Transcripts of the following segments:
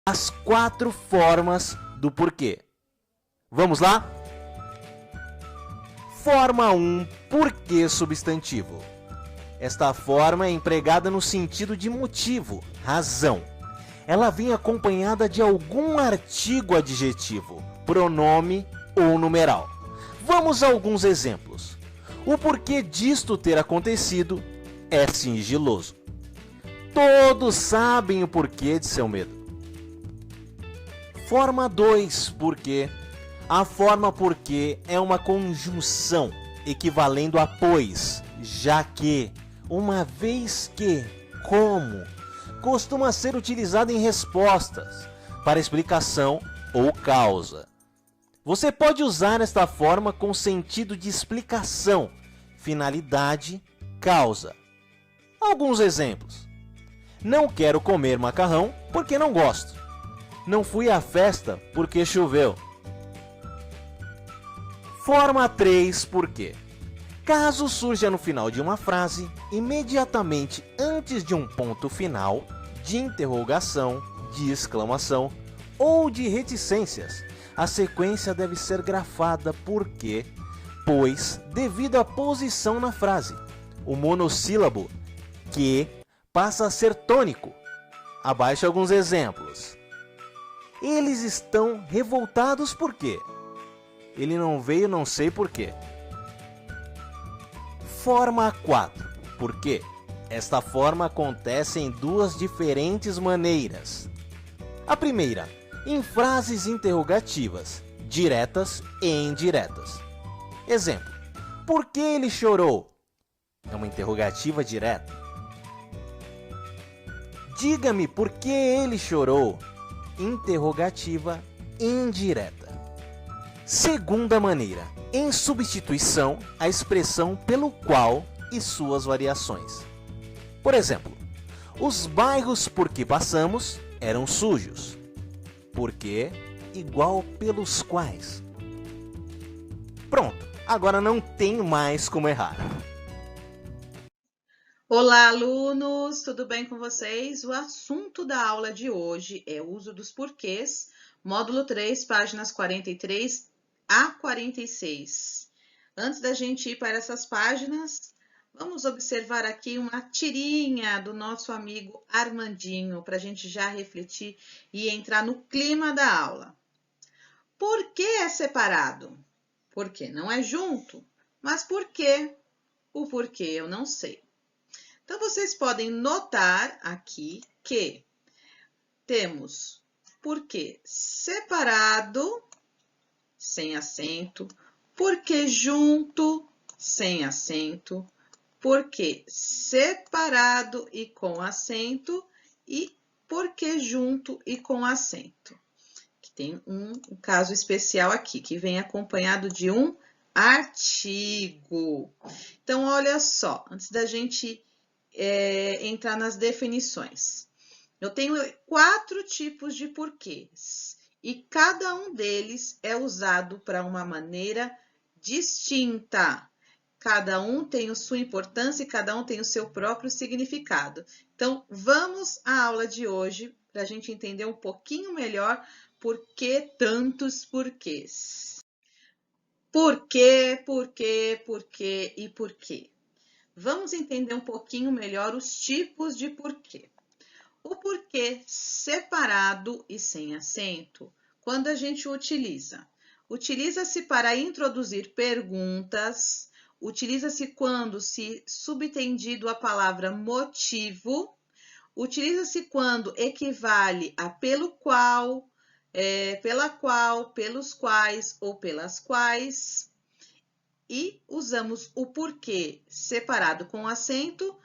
as 4 formas do porquê. Vamos lá? Forma 1, porquê substantivo. Esta forma é empregada no sentido de motivo, razão. Ela vem acompanhada de algum artigo adjetivo, pronome ou numeral. Vamos a alguns exemplos. O porquê disto ter acontecido é sigiloso. Todos sabem o porquê de seu medo. Forma 2, porquê. A forma porquê é uma conjunção equivalendo a pois, já que, uma vez que, como, costuma ser utilizada em respostas, para explicação ou causa. Você pode usar esta forma com sentido de explicação, finalidade, causa. Alguns exemplos. Não quero comer macarrão porque não gosto. Não fui à festa porque choveu. Forma 3, porquê. Caso surja no final de uma frase, imediatamente antes de um ponto final, de interrogação, de exclamação ou de reticências, a sequência deve ser grafada porque, pois, devido à posição na frase, o monossílabo que passa a ser tônico. Abaixo alguns exemplos. Eles estão revoltados por quê? Ele não veio, não sei por quê. Forma 4. Por quê? Esta forma acontece em 2 diferentes maneiras. A primeira, em frases interrogativas, diretas e indiretas. Exemplo. Por que ele chorou? É uma interrogativa direta. Diga-me por que ele chorou? Interrogativa indireta. Segunda maneira, em substituição, a expressão pelo qual e suas variações. Por exemplo, os bairros por que passamos eram sujos. Por que igual pelos quais. Pronto, agora não tem mais como errar. Olá, alunos! Tudo bem com vocês? O assunto da aula de hoje é o uso dos porquês, módulo 3, páginas 43 a 46. Antes da gente ir para essas páginas, vamos observar aqui uma tirinha do nosso amigo Armandinho, para a gente já refletir e entrar no clima da aula. Por que é separado? Porque não é junto, mas por quê? O porquê eu não sei. Então, vocês podem notar aqui que temos porquê separado, sem acento, porquê junto, sem acento, porquê separado e com acento e porquê junto e com acento. Que tem um caso especial aqui, que vem acompanhado de um artigo. Então, olha só, antes da gente entrar nas definições. Eu tenho 4 tipos de porquês e cada um deles é usado para uma maneira distinta. Cada um tem a sua importância e cada um tem o seu próprio significado. Então, vamos à aula de hoje para a gente entender um pouquinho melhor por que tantos porquês. Por quê, por quê, por quê e por quê? Vamos entender um pouquinho melhor os tipos de porquê. O porquê separado e sem acento, quando a gente utiliza? Utiliza-se para introduzir perguntas, utiliza-se quando se subtendido a palavra motivo, utiliza-se quando equivale a pelo qual, pela qual, pelos quais ou pelas quais. E usamos o porquê separado com acento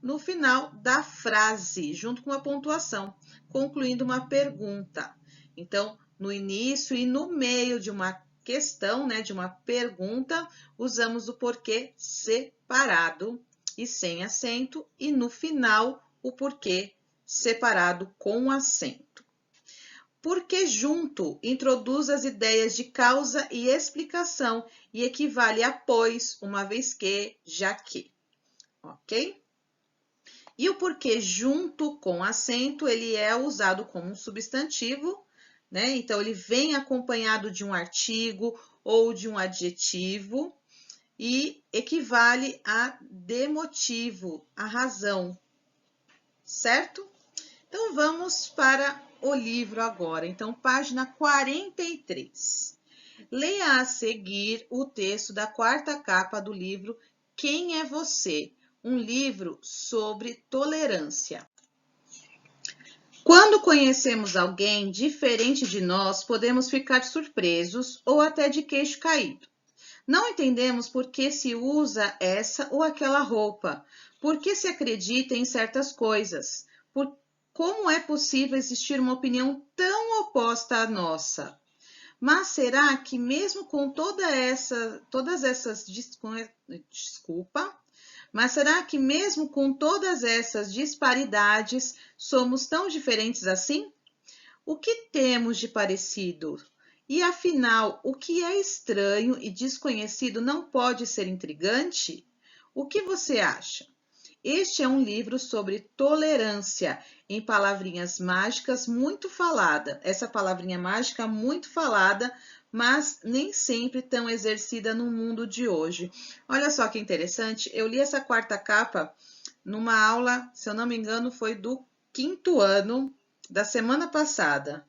no final da frase, junto com a pontuação, concluindo uma pergunta. Então, no início e no meio de uma questão, de uma pergunta, usamos o porquê separado e sem acento, e no final, o porquê separado com acento. Porque junto introduz as ideias de causa e explicação e equivale a pois, uma vez que, já que. Ok? E o porquê junto com acento, ele é usado como um substantivo, né? Então, ele vem acompanhado de um artigo ou de um adjetivo e equivale a de motivo, a razão, certo? Então, vamos para o livro agora. Então, página 43. Leia a seguir o texto da quarta capa do livro Quem é Você? Um livro sobre tolerância. Quando conhecemos alguém diferente de nós, podemos ficar surpresos ou até de queixo caído. Não entendemos por que se usa essa ou aquela roupa, por que se acredita em certas coisas, como é possível existir uma opinião tão oposta à nossa. Mas será que mesmo com Mas será que mesmo com todas essas disparidades, somos tão diferentes assim? O que temos de parecido? E afinal, o que é estranho e desconhecido não pode ser intrigante? O que você acha? Este é um livro sobre tolerância, em palavrinhas mágicas muito falada. Essa palavrinha mágica muito falada, mas nem sempre tão exercida no mundo de hoje. Olha só que interessante, eu li essa quarta capa numa aula, se eu não me engano, foi do 5º ano da semana passada.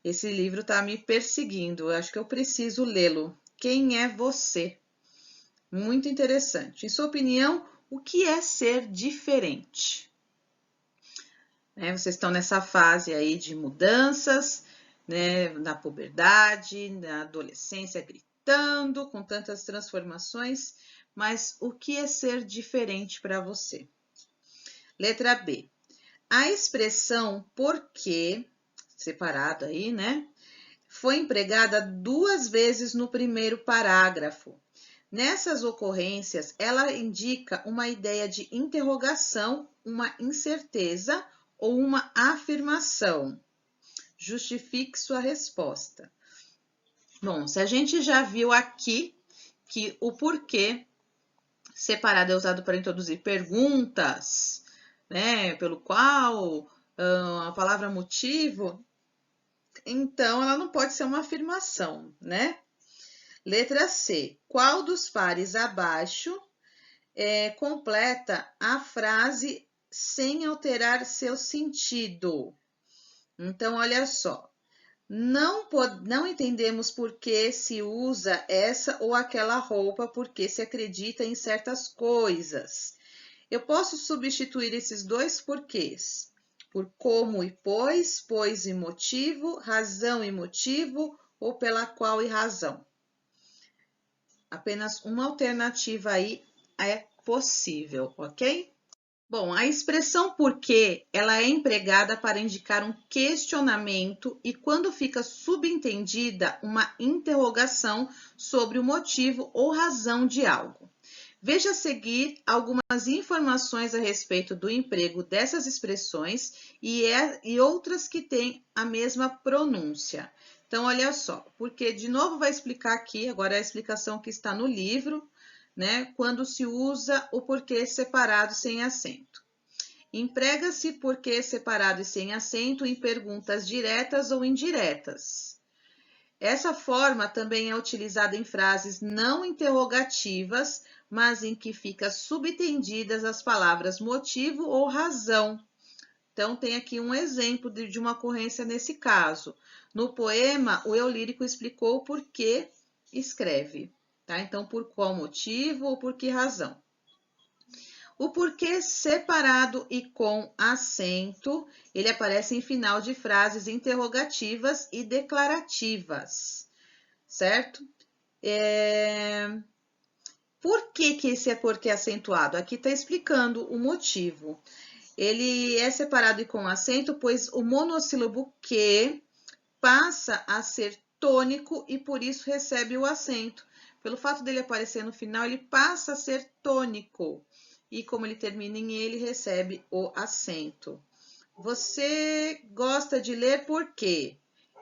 Esse livro está me perseguindo, eu acho que eu preciso lê-lo. Quem é você? Muito interessante. Em sua opinião, o que é ser diferente? Vocês estão nessa fase aí de mudanças, né, na puberdade, na adolescência, gritando, com tantas transformações, mas o que é ser diferente para você? Letra B. A expressão porque, separado aí, né, foi empregada 2 vezes no primeiro parágrafo. Nessas ocorrências, ela indica uma ideia de interrogação, uma incerteza ou uma afirmação. Justifique sua resposta. Bom, se a gente já viu aqui que o porquê separado é usado para introduzir perguntas, né, pelo qual a palavra motivo, então ela não pode ser uma afirmação, né? Letra C. Qual dos pares abaixo completa a frase sem alterar seu sentido? Então, olha só. Não entendemos por que se usa essa ou aquela roupa, porque se acredita em certas coisas. Eu posso substituir esses 2 porquês por como e pois e motivo, razão e motivo, ou pela qual e razão. Apenas uma alternativa aí é possível, ok? Bom, a expressão porquê, ela é empregada para indicar um questionamento e quando fica subentendida, uma interrogação sobre o motivo ou razão de algo. Veja a seguir algumas informações a respeito do emprego dessas expressões e outras que têm a mesma pronúncia. Então, olha só, porque de novo vai explicar aqui, agora a explicação que está no livro, né? Quando se usa o porquê separado sem acento. Emprega-se porquê separado e sem acento em perguntas diretas ou indiretas. Essa forma também é utilizada em frases não interrogativas, mas em que fica subentendidas as palavras motivo ou razão. Então, tem aqui um exemplo de uma ocorrência nesse caso. No poema, o eu lírico explicou o porquê escreve. Tá? Então, por qual motivo ou por que razão? O porquê separado e com acento, ele aparece em final de frases interrogativas e declarativas, certo? Por que esse é porquê acentuado? Aqui está explicando o motivo. Ele é separado e com acento, pois o monossílabo que passa a ser tônico e por isso recebe o acento. Pelo fato dele aparecer no final, ele passa a ser tônico. E como ele termina em ele, recebe o acento. Você gosta de ler por quê?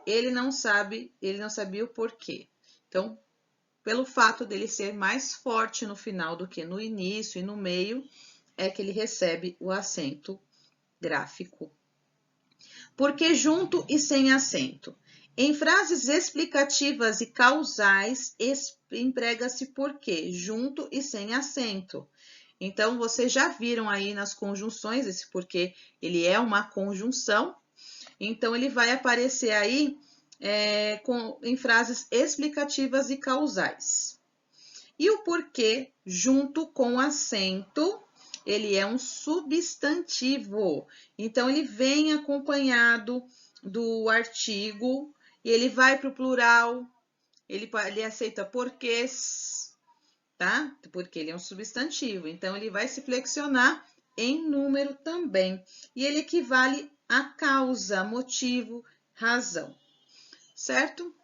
Ele não sabia o porquê. Então, pelo fato dele ser mais forte no final do que no início e no meio, é que ele recebe o acento gráfico. Porque junto e sem acento. Em frases explicativas e causais, emprega-se porque junto e sem acento. Então, vocês já viram aí nas conjunções, esse porque ele é uma conjunção. Então, ele vai aparecer aí em frases explicativas e causais. E o porquê, junto com acento, ele é um substantivo. Então, ele vem acompanhado do artigo e ele vai para o plural. Ele aceita porquês, tá? Porque ele é um substantivo. Então, ele vai se flexionar em número também. E ele equivale a causa, motivo, razão. Certo?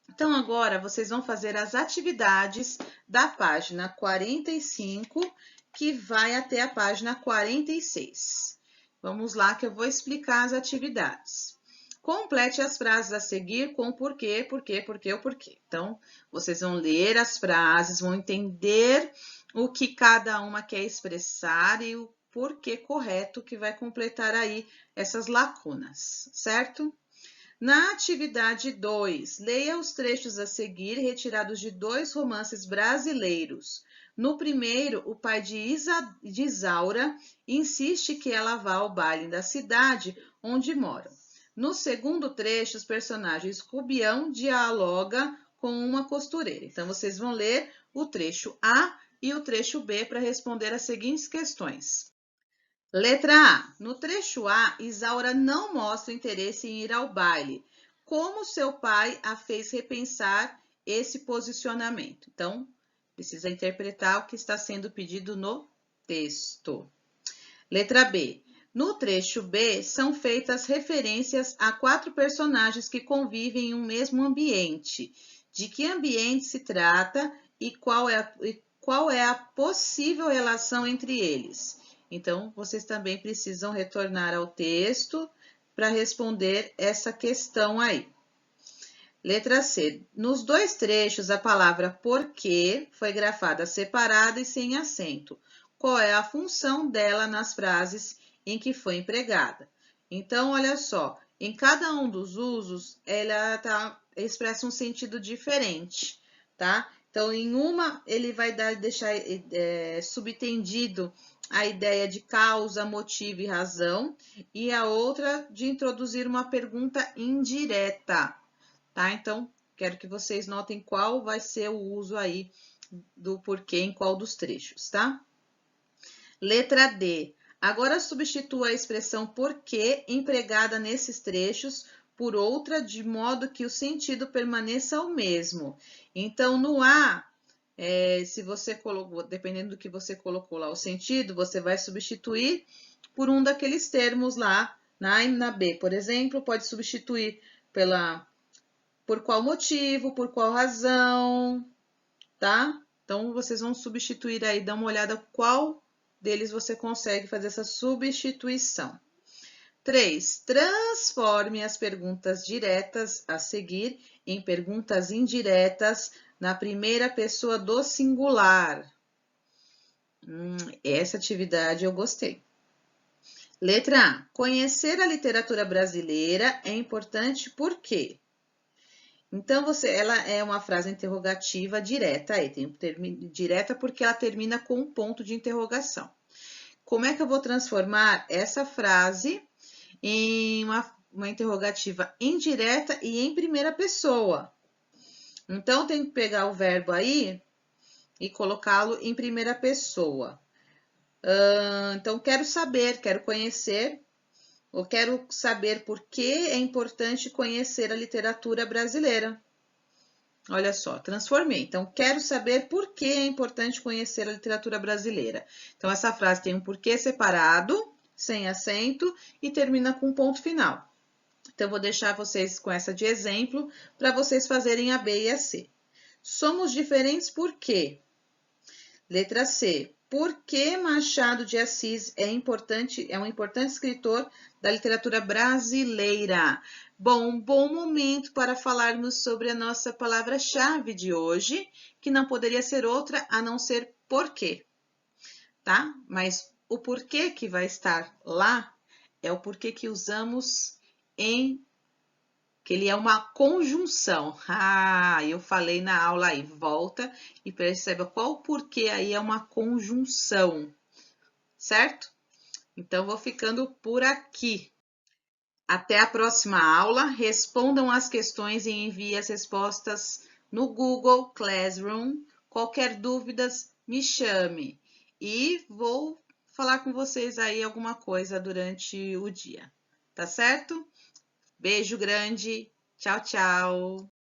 Então, agora vocês vão fazer as atividades da página 45, que vai até a página 46. Vamos lá que eu vou explicar as atividades. Complete as frases a seguir com porquê, porquê, porquê ou porquê. Então, vocês vão ler as frases, vão entender o que cada uma quer expressar e o porquê correto que vai completar aí essas lacunas, certo? Na atividade 2, leia os trechos a seguir retirados de 2 romances brasileiros. No primeiro, o pai de Isaura insiste que ela vá ao baile da cidade onde moram. No segundo trecho, os personagens Rubião dialoga com uma costureira. Então, vocês vão ler o trecho A e o trecho B para responder as seguintes questões. Letra A. No trecho A, Isaura não mostra interesse em ir ao baile. Como seu pai a fez repensar esse posicionamento? Então, precisa interpretar o que está sendo pedido no texto. Letra B. No trecho B, são feitas referências a 4 personagens que convivem em um mesmo ambiente. De que ambiente se trata e qual é a possível relação entre eles? Então, vocês também precisam retornar ao texto para responder essa questão aí. Letra C. Nos 2 trechos, a palavra porquê foi grafada separada e sem acento. Qual é a função dela nas frases em que foi empregada? Então, olha só, em cada um dos usos, ela expressa um sentido diferente, tá? Então, em uma, ele vai deixar subtendido a ideia de causa, motivo e razão, e a outra de introduzir uma pergunta indireta, tá? Então, quero que vocês notem qual vai ser o uso aí do porquê em qual dos trechos, tá? Letra D. Agora substitua a expressão porquê empregada nesses trechos por outra, de modo que o sentido permaneça o mesmo. Então, no A, se você colocou, dependendo do que você colocou lá o sentido, você vai substituir por um daqueles termos lá. Na A e na B, por exemplo, pode substituir por qual motivo, por qual razão, tá? Então, vocês vão substituir aí, dá uma olhada qual deles você consegue fazer essa substituição. 3. Transforme as perguntas diretas a seguir em perguntas indiretas na primeira pessoa do singular. Essa atividade eu gostei. Letra A. Conhecer a literatura brasileira é importante por quê? Então, ela é uma frase interrogativa direta, aí tem direta porque ela termina com um ponto de interrogação. Como é que eu vou transformar essa frase em uma interrogativa indireta e em primeira pessoa? Então, tem que pegar o verbo aí e colocá-lo em primeira pessoa. Então, quero saber, quero conhecer, ou quero saber por que é importante conhecer a literatura brasileira. Olha só, transformei. Então, quero saber por que é importante conhecer a literatura brasileira. Então, essa frase tem um porquê separado, sem acento, e termina com um ponto final. Então, vou deixar vocês com essa de exemplo, para vocês fazerem a B e a C. Somos diferentes por quê? Letra C. Por que Machado de Assis é um importante escritor da literatura brasileira? Bom momento para falarmos sobre a nossa palavra-chave de hoje, que não poderia ser outra a não ser porquê, tá? Mas o porquê que vai estar lá é o porquê que usamos em que ele é uma conjunção. Ah, eu falei na aula aí, volta e perceba qual o porquê aí é uma conjunção, certo? Então, vou ficando por aqui. Até a próxima aula. Respondam as questões e enviem as respostas no Google Classroom. Qualquer dúvidas, me chame. E vou falar com vocês aí alguma coisa durante o dia. Tá certo? Beijo grande. Tchau, tchau.